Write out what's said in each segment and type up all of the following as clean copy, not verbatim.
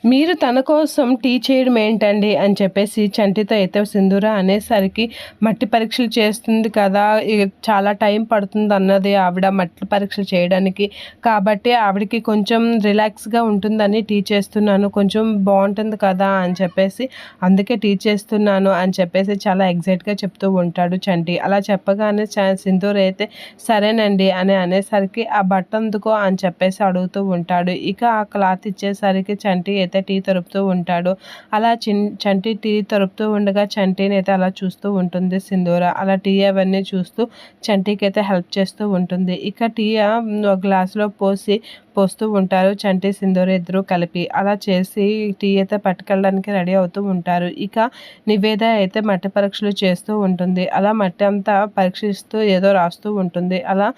మీరు తన కోసం టీ చేయడం ఏంటండి అని చెప్పేసి చంటితో అయితే సింధూర అనేసరికి మట్టి పరీక్షలు చేస్తుంది కదా, చాలా టైం పడుతుంది అన్నది ఆవిడ మట్టి పరీక్షలు చేయడానికి. కాబట్టి ఆవిడకి కొంచెం రిలాక్స్గా ఉంటుందని టీ చేస్తున్నాను, కొంచెం బాగుంటుంది కదా అని చెప్పేసి అందుకే టీ చేస్తున్నాను అని చెప్పేసి చాలా ఎగ్జైట్గా చెప్తూ ఉంటాడు చంటి. అలా చెప్పగానే సింధూర అయితే సరేనండి అని అనేసరికి ఆ బట్ట అందుకో అని చెప్పేసి అడుగుతూ ఉంటాడు. ఇక ఆ క్లాత్ ఇచ్చేసరికి చంటి అయితే టీ తరుపుతూ ఉంటాడు. అలా చంటి టీ తరుపుతూ ఉండగా చంటిని అయితే అలా చూస్తూ ఉంటుంది సింధూర. అలా టీ అవన్నీ చూస్తూ చంటికి అయితే హెల్ప్ చేస్తూ ఉంటుంది. ఇక టీ గ్లాసులో పోస్తూ ఉంటారు చంటి సింధూర ఇద్దరు కలిపి. అలా చేసి టీ అయితే పట్టుకెళ్ళడానికి రెడీ అవుతూ ఉంటారు. ఇక నివేద అయితే మట్టి పరీక్షలు చేస్తూ ఉంటుంది. అలా మట్టి అంతా పరీక్షిస్తూ ఏదో రాస్తూ ఉంటుంది. అలా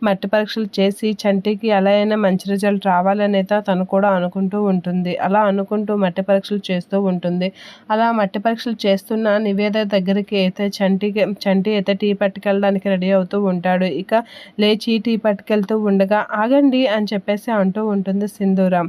మట్టి పరీక్షలు చేసి చంటికి ఎలా అయినా మంచి రిజల్ట్ రావాలని అయితే తను కూడా అనుకుంటూ ఉంటుంది. అలా అనుకుంటూ మట్టి పరీక్షలు చేస్తూ ఉంటుంది. అలా మట్టి పరీక్షలు చేస్తున్న నివేద దగ్గరికి అయితే చంటి అయితే టీ పట్టుకెళ్ళడానికి రెడీ అవుతూ ఉంటాడు. ఇక లేచి టీ పట్టుకెళ్తూ ఉండగా ఆగండి అని చెప్పేసి అంటూ ఉంటుంది సింధూర.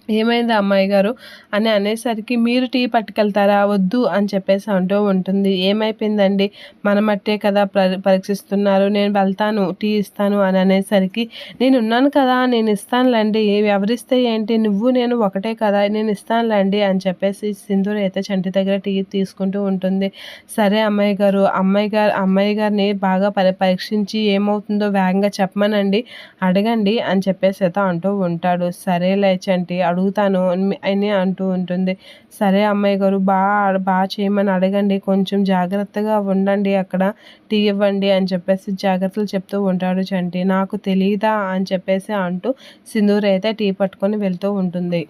ఏమైంది అమ్మాయి గారు అని అనేసరికి మీరు టీ పట్టుకెళ్తారా వద్దు అని చెప్పేసి అంటూ ఉంటుంది. ఏమైపోయిందండి, మన మట్టే కదా పరీక్షిస్తున్నారు, నేను వెళ్తాను టీ ఇస్తాను అని అనేసరికి నేను ఉన్నాను కదా, నేను ఇస్తానులేండి, ఎవరిస్తే ఏంటి, నువ్వు నేను ఒకటే కదా, నేను ఇస్తానులేండి అని చెప్పేసి సింధూర అయితే చంటి దగ్గర టీ తీసుకుంటూ ఉంటుంది. సరే అమ్మాయి గారిని బాగా పరీక్షించి ఏమవుతుందో వేగంగా చెప్పమనండి, అడగండి అని చెప్పేసి అయితే అంటూ ఉంటాడు. సరేలే చంటి అడుగుతాను అని అంటూ ఉంటుంది. సరే అమ్మాయి గారు బాగా చేయమని అడగండి, కొంచెం జాగ్రత్తగా ఉండండి, అక్కడ టీ ఇవ్వండి అని చెప్పేసి జాగ్రత్తలు చెప్తూ ఉంటాడు చంటి. నాకు తెలీదా అని చెప్పేసి అంటూ సింధూర అయితే టీ పట్టుకొని వెళ్తూ ఉంటుంది.